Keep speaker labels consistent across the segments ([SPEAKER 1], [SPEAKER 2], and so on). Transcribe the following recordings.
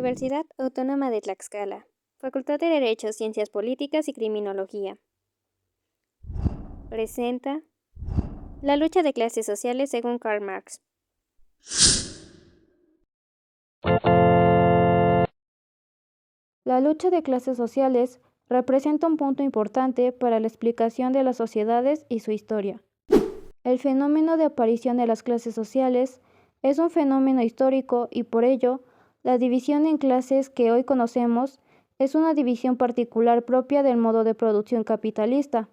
[SPEAKER 1] Universidad Autónoma de Tlaxcala, Facultad de Derecho, Ciencias Políticas y Criminología. Presenta la lucha de clases sociales según Karl Marx.
[SPEAKER 2] La lucha de clases sociales representa un punto importante para la explicación de las sociedades y su historia. El fenómeno de aparición de las clases sociales es un fenómeno histórico y por ello, la división en clases que hoy conocemos es una división particular propia del modo de producción capitalista,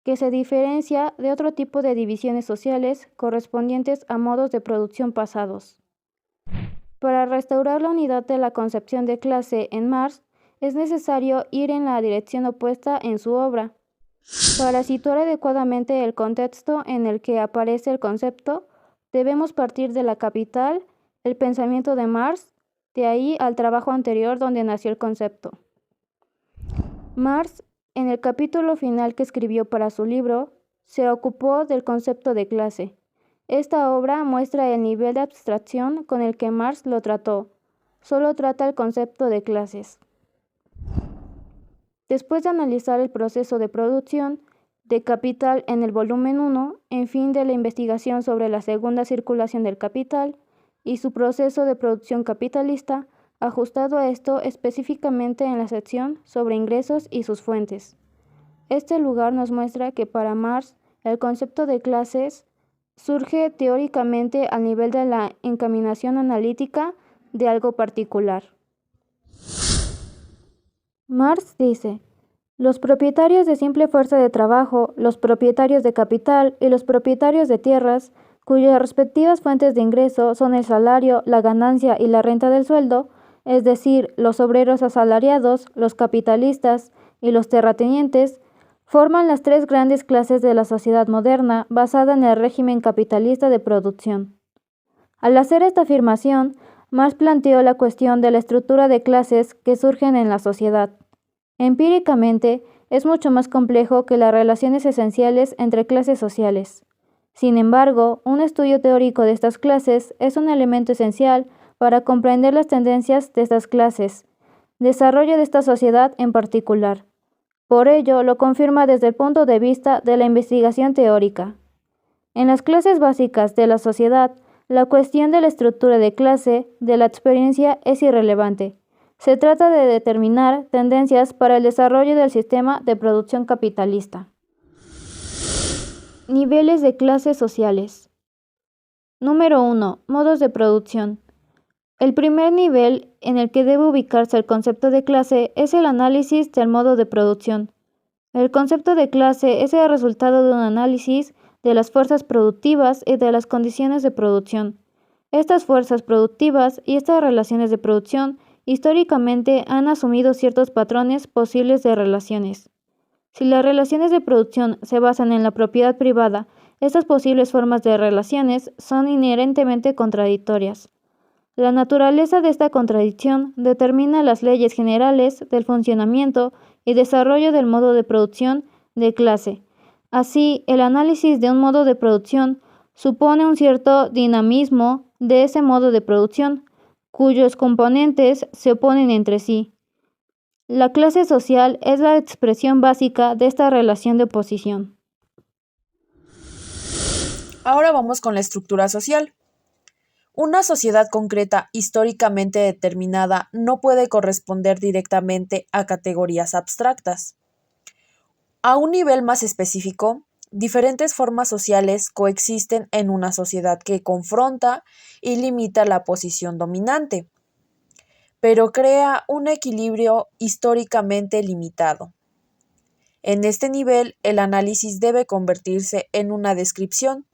[SPEAKER 2] que se diferencia de otro tipo de divisiones sociales correspondientes a modos de producción pasados. Para restaurar la unidad de la concepción de clase en Marx, es necesario ir en la dirección opuesta en su obra. Para situar adecuadamente el contexto en el que aparece el concepto, debemos partir de la capital, el pensamiento de Marx, de ahí al trabajo anterior donde nació el concepto. Marx, en el capítulo final que escribió para su libro, se ocupó del concepto de clase. Esta obra muestra el nivel de abstracción con el que Marx lo trató. Solo trata el concepto de clases. Después de analizar el proceso de producción de capital en el volumen 1, en fin de la investigación sobre la segunda circulación del capital y su proceso de producción capitalista, ajustado a esto específicamente en la sección sobre ingresos y sus fuentes. Este lugar nos muestra que para Marx el concepto de clases surge teóricamente al nivel de la encaminación analítica de algo particular. Marx dice: los propietarios de simple fuerza de trabajo, los propietarios de capital y los propietarios de tierras, cuyas respectivas fuentes de ingreso son el salario, la ganancia y la renta del sueldo, es decir, los obreros asalariados, los capitalistas y los terratenientes, forman las tres grandes clases de la sociedad moderna basada en el régimen capitalista de producción. Al hacer esta afirmación, Marx planteó la cuestión de la estructura de clases que surgen en la sociedad. Empíricamente, es mucho más complejo que las relaciones esenciales entre clases sociales. Sin embargo, un estudio teórico de estas clases es un elemento esencial para comprender las tendencias de estas clases, desarrollo de esta sociedad en particular. Por ello, lo confirma desde el punto de vista de la investigación teórica. En las clases básicas de la sociedad, la cuestión de la estructura de clase de la experiencia es irrelevante. Se trata de determinar tendencias para el desarrollo del sistema de producción capitalista. Niveles de clases sociales. Número 1. Modos de producción. El primer nivel en el que debe ubicarse el concepto de clase es el análisis del modo de producción. El concepto de clase es el resultado de un análisis de las fuerzas productivas y de las condiciones de producción. Estas fuerzas productivas y estas relaciones de producción históricamente han asumido ciertos patrones posibles de relaciones. Si las relaciones de producción se basan en la propiedad privada, estas posibles formas de relaciones son inherentemente contradictorias. La naturaleza de esta contradicción determina las leyes generales del funcionamiento y desarrollo del modo de producción de clase. Así, el análisis de un modo de producción supone un cierto dinamismo de ese modo de producción, cuyos componentes se oponen entre sí. La clase social es la expresión básica de esta relación de oposición.
[SPEAKER 3] Ahora vamos con la estructura social. Una sociedad concreta, históricamente determinada, no puede corresponder directamente a categorías abstractas. A un nivel más específico, diferentes formas sociales coexisten en una sociedad que confronta y limita la posición dominante, pero crea un equilibrio históricamente limitado. En este nivel, el análisis debe convertirse en una descripción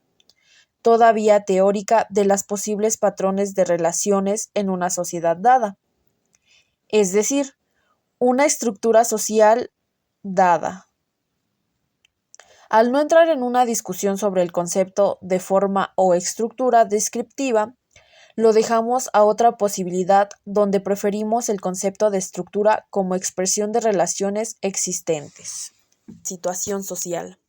[SPEAKER 3] todavía teórica de las posibles patrones de relaciones en una sociedad dada, es decir, una estructura social dada. Al no entrar en una discusión sobre el concepto de forma o estructura descriptiva, lo dejamos a otra posibilidad donde preferimos el concepto de estructura como expresión de relaciones existentes. Situación social.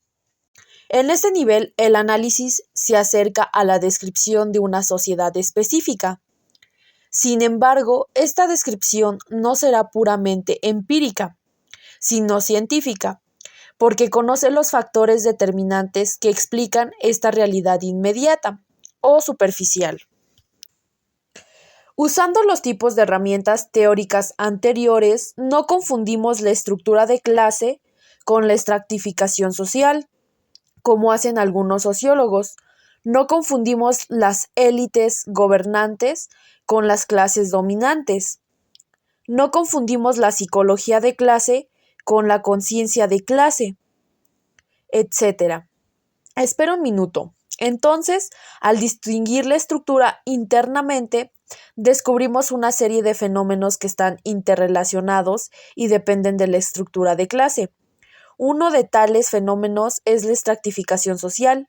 [SPEAKER 3] En este nivel, el análisis se acerca a la descripción de una sociedad específica. Sin embargo, esta descripción no será puramente empírica, sino científica, porque conoce los factores determinantes que explican esta realidad inmediata o superficial. Usando los tipos de herramientas teóricas anteriores, no confundimos la estructura de clase con la estratificación social, como hacen algunos sociólogos. No confundimos las élites gobernantes con las clases dominantes. No confundimos la psicología de clase con la conciencia de clase, etc. Espera un minuto. Entonces, al distinguir la estructura internamente, descubrimos una serie de fenómenos que están interrelacionados y dependen de la estructura de clase. Uno de tales fenómenos es la estratificación social,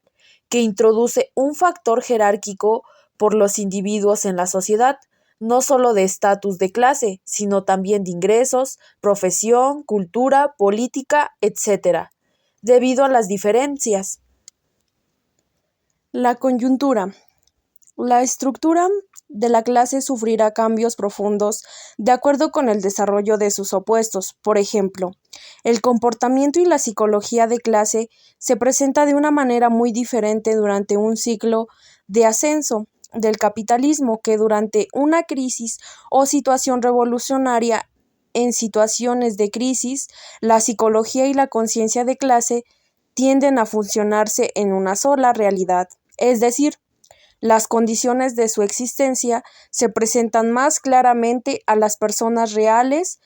[SPEAKER 3] que introduce un factor jerárquico por los individuos en la sociedad, no solo de estatus de clase, sino también de ingresos, profesión, cultura, política, etc., debido a las diferencias. La coyuntura. La estructura de la clase sufrirá cambios profundos de acuerdo con el desarrollo de sus opuestos. Por ejemplo, el comportamiento y la psicología de clase se presenta de una manera muy diferente durante un ciclo de ascenso del capitalismo que durante una crisis o situación revolucionaria. En situaciones de crisis, la psicología y la conciencia de clase tienden a funcionarse en una sola realidad, es decir, las condiciones de su existencia se presentan más claramente a las personas reales.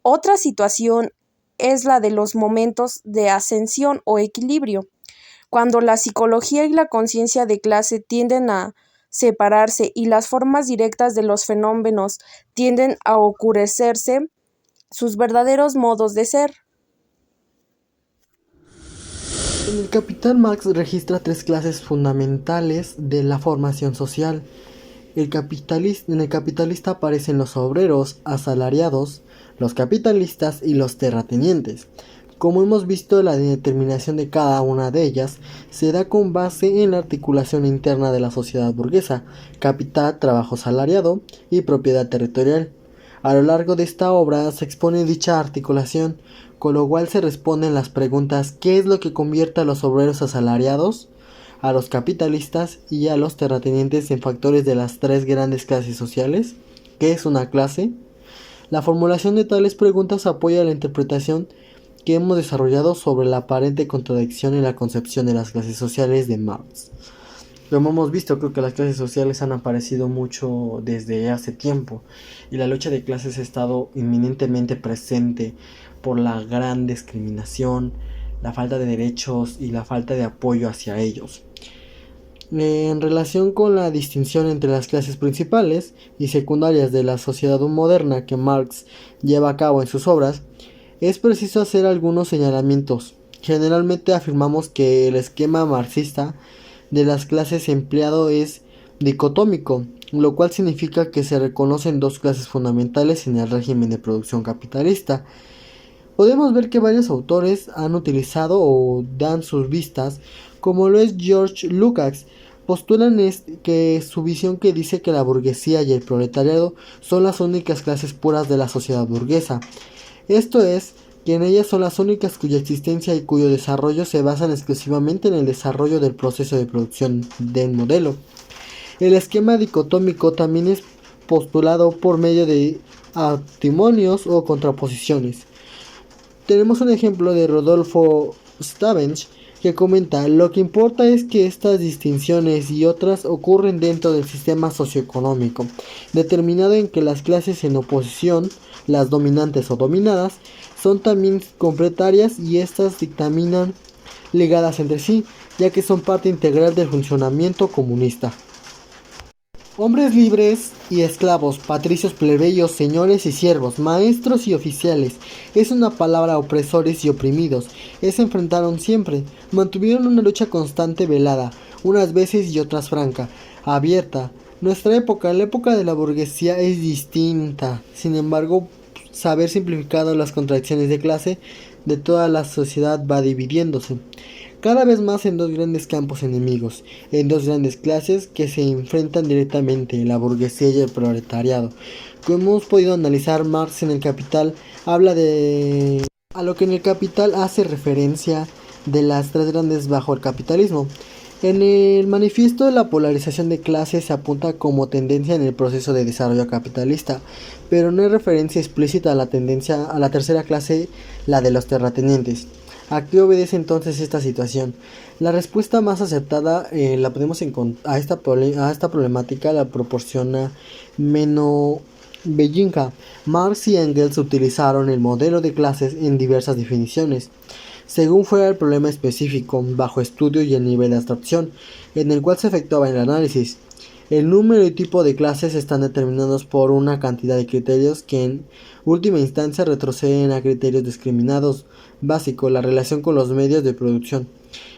[SPEAKER 3] Otra situación es la de los momentos de ascensión o equilibrio, cuando la psicología y la conciencia de clase tienden a separarse y las formas directas de los fenómenos tienden a oscurecerse sus verdaderos modos de ser.
[SPEAKER 4] En el Capital, Marx registra tres clases fundamentales de la formación social. En el capitalista aparecen los obreros, asalariados, los capitalistas y los terratenientes. Como hemos visto, la determinación de cada una de ellas se da con base en la articulación interna de la sociedad burguesa: capital, trabajo asalariado y propiedad territorial. A lo largo de esta obra se expone dicha articulación, con lo cual se responden las preguntas: ¿qué es lo que convierte a los obreros asalariados, a los capitalistas y a los terratenientes en factores de las tres grandes clases sociales? ¿Qué es una clase? La formulación de tales preguntas apoya la interpretación que hemos desarrollado sobre la aparente contradicción en la concepción de las clases sociales de Marx. Como hemos visto, creo que las clases sociales han aparecido mucho desde hace tiempo y la lucha de clases ha estado inminentemente presente por la gran discriminación, la falta de derechos y la falta de apoyo hacia ellos. En relación con la distinción entre las clases principales y secundarias de la sociedad moderna que Marx lleva a cabo en sus obras, es preciso hacer algunos señalamientos. Generalmente afirmamos que el esquema marxista de las clases empleado es dicotómico, lo cual significa que se reconocen dos clases fundamentales en el régimen de producción capitalista. Podemos ver que varios autores han utilizado o dan sus vistas, como lo es George Lukács. Postulan que su visión que dice que la burguesía y el proletariado son las únicas clases puras de la sociedad burguesa. Esto es, que en ellas son las únicas cuya existencia y cuyo desarrollo se basan exclusivamente en el desarrollo del proceso de producción del modelo. El esquema dicotómico también es postulado por medio de antimonios o contraposiciones. Tenemos un ejemplo de Rodolfo Stavenge, que comenta: lo que importa es que estas distinciones y otras ocurren dentro del sistema socioeconómico, determinado en que las clases en oposición, las dominantes o dominadas, son también complementarias y estas dictaminan ligadas entre sí, ya que son parte integral del funcionamiento comunista. Hombres libres y esclavos, patricios, plebeyos, señores y siervos, maestros y oficiales, es una palabra opresores y oprimidos, se enfrentaron siempre, mantuvieron una lucha constante velada, unas veces y otras franca, abierta. Nuestra época, la época de la burguesía, es distinta. Sin embargo, saber simplificado las contradicciones de clase de toda la sociedad va dividiéndose. cada vez más en dos grandes campos enemigos, en dos grandes clases que se enfrentan directamente, la burguesía y el proletariado. Como hemos podido analizar, Marx en El Capital habla de a lo que en El Capital hace referencia de las tres grandes bajo el capitalismo. En el manifiesto, la polarización de clases se apunta como tendencia en el proceso de desarrollo capitalista, pero no hay referencia explícita a la tendencia a la tercera clase, la de los terratenientes. ¿A qué obedece entonces esta situación? La respuesta más acertada la podemos encontrar a esta problemática la proporciona Meno Bellinka. Marx y Engels utilizaron el modelo de clases en diversas definiciones, según fuera el problema específico, bajo estudio y el nivel de abstracción, en el cual se efectuaba el análisis. El número y tipo de clases están determinados por una cantidad de criterios que en última instancia retroceden a criterios discriminados básicos, la relación con los medios de producción.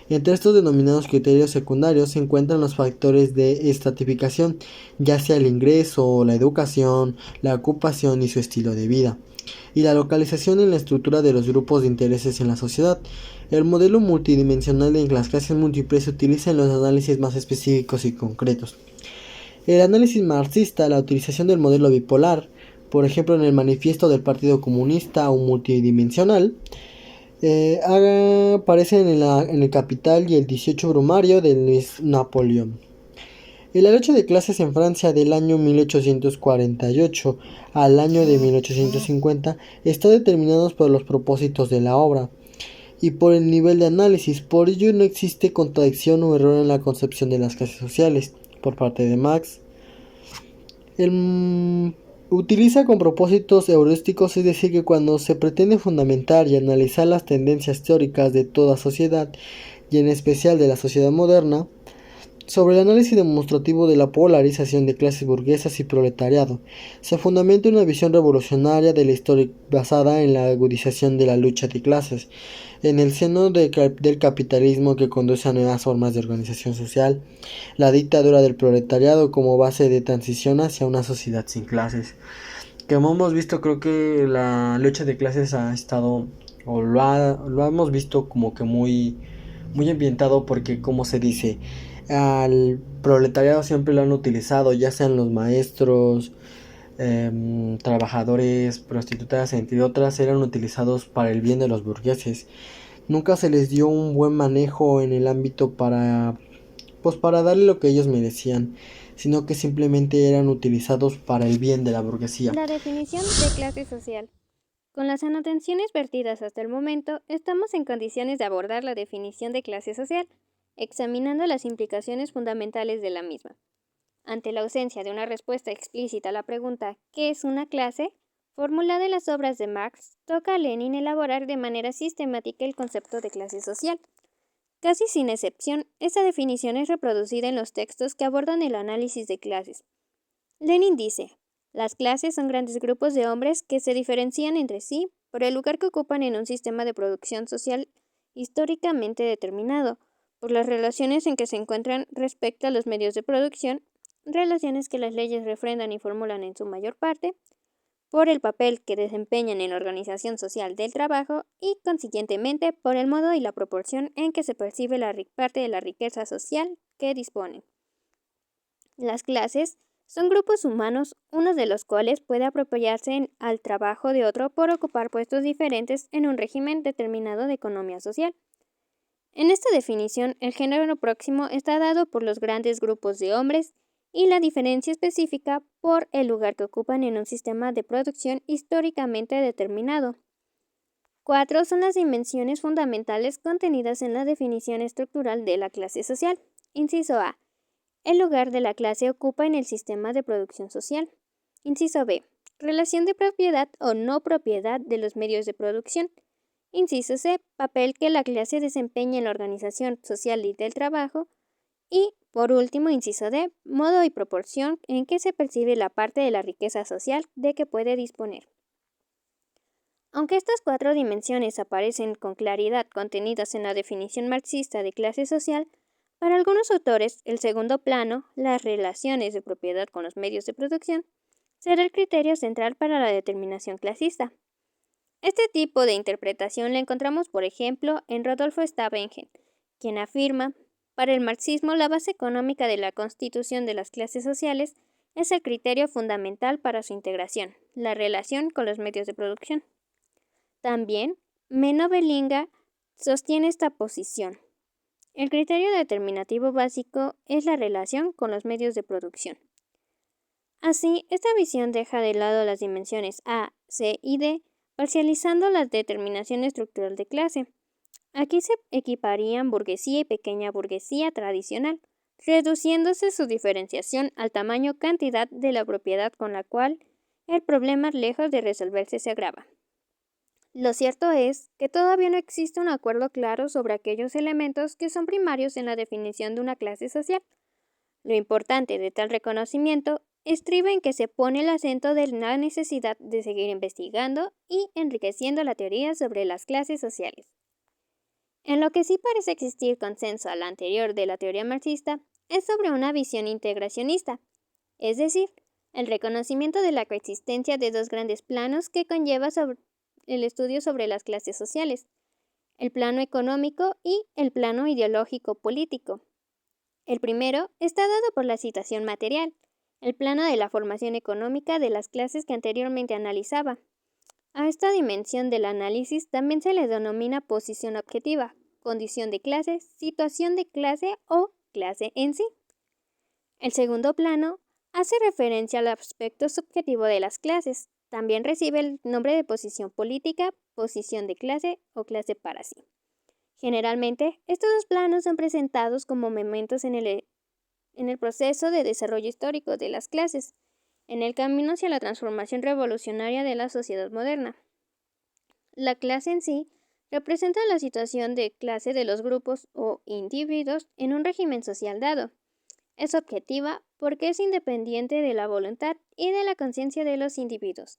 [SPEAKER 4] Entre estos denominados criterios secundarios se encuentran los factores de estratificación, ya sea el ingreso, la educación, la ocupación y su estilo de vida, y la localización en la estructura de los grupos de intereses en la sociedad. El modelo multidimensional de las clases múltiples se utiliza en los análisis más específicos y concretos. El análisis marxista, la utilización del modelo bipolar, por ejemplo en el manifiesto del Partido Comunista o multidimensional, aparece en el Capital y el 18 Brumario de Luis Napoleón. La lucha de clases en Francia del año 1848 al año de 1850 está determinados por los propósitos de la obra y por el nivel de análisis. Por ello no existe contradicción o error en la concepción de las clases sociales por parte de Marx. Utiliza con propósitos heurísticos, es decir, que cuando se pretende fundamentar y analizar las tendencias teóricas de toda sociedad, y en especial de la sociedad moderna, sobre el análisis demostrativo de la polarización de clases burguesas y proletariado, se fundamenta una visión revolucionaria de la historia basada en la agudización de la lucha de clases, en el seno del capitalismo que conduce a nuevas formas de organización social, la dictadura del proletariado como base de transición hacia una sociedad sin clases. Como hemos visto, creo que la lucha de clases ha estado, o lo hemos visto como que muy ambientado, porque como se dice, al proletariado siempre lo han utilizado, ya sean los maestros, trabajadores, prostitutas, entre otras, eran utilizados para el bien de los burgueses. Nunca se les dio un buen manejo en el ámbito para darle lo que ellos merecían, sino que simplemente eran utilizados para el bien de la burguesía.
[SPEAKER 1] La definición de clase social. Con las anotaciones vertidas hasta el momento, estamos en condiciones de abordar la definición de clase social, examinando las implicaciones fundamentales de la misma. Ante la ausencia de una respuesta explícita a la pregunta ¿qué es una clase?, formulada en las obras de Marx, toca a Lenin elaborar de manera sistemática el concepto de clase social. Casi sin excepción, esta definición es reproducida en los textos que abordan el análisis de clases. Lenin dice: las clases son grandes grupos de hombres que se diferencian entre sí por el lugar que ocupan en un sistema de producción social históricamente determinado, por las relaciones en que se encuentran respecto a los medios de producción, relaciones que las leyes refrendan y formulan en su mayor parte, por el papel que desempeñan en la organización social del trabajo y, consiguientemente, por el modo y la proporción en que se percibe la parte de la riqueza social que disponen. Las clases son grupos humanos, uno de los cuales puede apropiarse al trabajo de otro por ocupar puestos diferentes en un régimen determinado de economía social. En esta definición, el género próximo está dado por los grandes grupos de hombres y la diferencia específica por el lugar que ocupan en un sistema de producción históricamente determinado. 4 son las dimensiones fundamentales contenidas en la definición estructural de la clase social. Inciso A. El lugar de la clase ocupa en el sistema de producción social. Inciso B. Relación de propiedad o no propiedad de los medios de producción. Inciso C. Papel que la clase desempeña en la organización social y del trabajo. Y, por último, inciso D. Modo y proporción en que se percibe la parte de la riqueza social de que puede disponer. Aunque estas 4 dimensiones aparecen con claridad contenidas en la definición marxista de clase social, para algunos autores, el segundo plano, las relaciones de propiedad con los medios de producción, será el criterio central para la determinación clasista. Este tipo de interpretación la encontramos, por ejemplo, en Rodolfo Stavengen, quien afirma: para el marxismo, la base económica de la constitución de las clases sociales es el criterio fundamental para su integración, la relación con los medios de producción. También, Menno Bellinga sostiene esta posición. El criterio determinativo básico es la relación con los medios de producción. Así, esta visión deja de lado las dimensiones A, C y D, parcializando la determinación estructural de clase. Aquí se equiparían burguesía y pequeña burguesía tradicional, reduciéndose su diferenciación al tamaño-cantidad de la propiedad, con la cual el problema, lejos de resolverse, se agrava. Lo cierto es que todavía no existe un acuerdo claro sobre aquellos elementos que son primarios en la definición de una clase social. Lo importante de tal reconocimiento estriba en que se pone el acento de la necesidad de seguir investigando y enriqueciendo la teoría sobre las clases sociales. En lo que sí parece existir consenso al anterior de la teoría marxista es sobre una visión integracionista, es decir, el reconocimiento de la coexistencia de dos grandes planos que conlleva sobre el estudio sobre las clases sociales, el plano económico y el plano ideológico-político. El primero está dado por la situación material, el plano de la formación económica de las clases que anteriormente analizaba. A esta dimensión del análisis también se le denomina posición objetiva, condición de clase, situación de clase o clase en sí. El segundo plano hace referencia al aspecto subjetivo de las clases. También recibe el nombre de posición política, posición de clase o clase para sí. Generalmente, estos dos planos son presentados como momentos en el proceso de desarrollo histórico de las clases, en el camino hacia la transformación revolucionaria de la sociedad moderna. La clase en sí representa la situación de clase de los grupos o individuos en un régimen social dado. Es objetiva porque es independiente de la voluntad y de la conciencia de los individuos.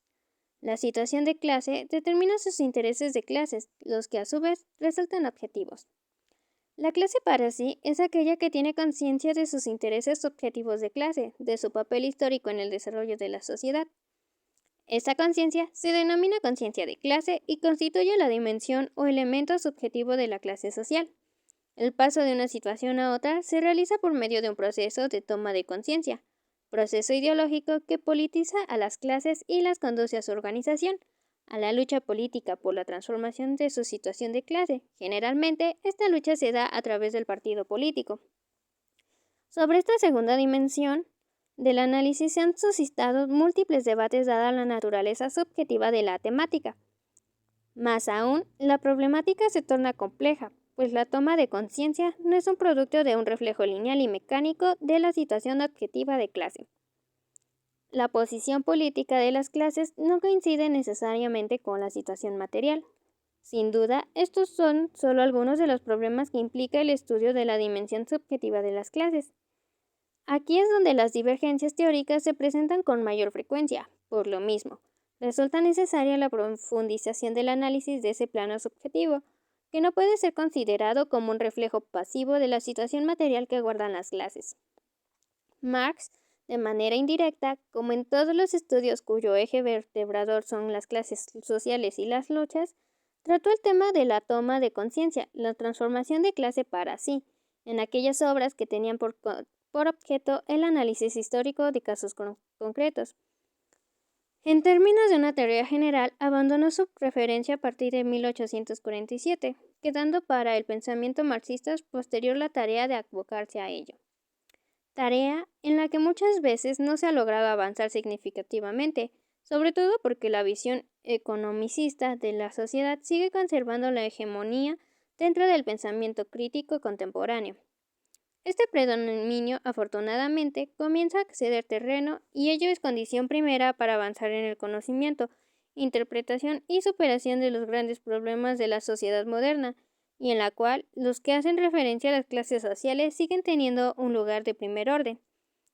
[SPEAKER 1] La situación de clase determina sus intereses de clases, los que a su vez resultan objetivos. La clase para sí es aquella que tiene conciencia de sus intereses objetivos de clase, de su papel histórico en el desarrollo de la sociedad. Esta conciencia se denomina conciencia de clase y constituye la dimensión o elemento subjetivo de la clase social. El paso de una situación a otra se realiza por medio de un proceso de toma de conciencia, proceso ideológico que politiza a las clases y las conduce a su organización, a la lucha política por la transformación de su situación de clase. Generalmente, esta lucha se da a través del partido político. Sobre esta segunda dimensión del análisis se han suscitado múltiples debates dada la naturaleza subjetiva de la temática. Más aún, la problemática se torna compleja, pues la toma de conciencia no es un producto de un reflejo lineal y mecánico de la situación objetiva de clase. La posición política de las clases no coincide necesariamente con la situación material. Sin duda, estos son solo algunos de los problemas que implica el estudio de la dimensión subjetiva de las clases. Aquí es donde las divergencias teóricas se presentan con mayor frecuencia. Por lo mismo, resulta necesaria la profundización del análisis de ese plano subjetivo, que no puede ser considerado como un reflejo pasivo de la situación material que guardan las clases. Marx, de manera indirecta, como en todos los estudios cuyo eje vertebrador son las clases sociales y las luchas, trató el tema de la toma de conciencia, la transformación de clase para sí, en aquellas obras que tenían por objeto el análisis histórico de casos concretos. En términos de una teoría general, abandonó su preferencia a partir de 1847, quedando para el pensamiento marxista posterior la tarea de abocarse a ello. Tarea en la que muchas veces no se ha logrado avanzar significativamente, sobre todo porque la visión economicista de la sociedad sigue conservando la hegemonía dentro del pensamiento crítico contemporáneo. Este predominio, afortunadamente, comienza a ceder terreno y ello es condición primera para avanzar en el conocimiento, interpretación y superación de los grandes problemas de la sociedad moderna, y en la cual los que hacen referencia a las clases sociales siguen teniendo un lugar de primer orden.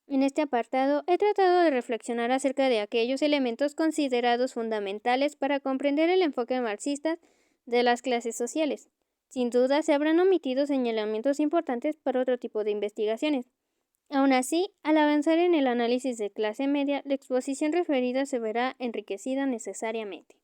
[SPEAKER 1] En este apartado he tratado de reflexionar acerca de aquellos elementos considerados fundamentales para comprender el enfoque marxista de las clases sociales. Sin duda se habrán omitido señalamientos importantes para otro tipo de investigaciones. Aún así, al avanzar en el análisis de clase media, la exposición referida se verá enriquecida necesariamente.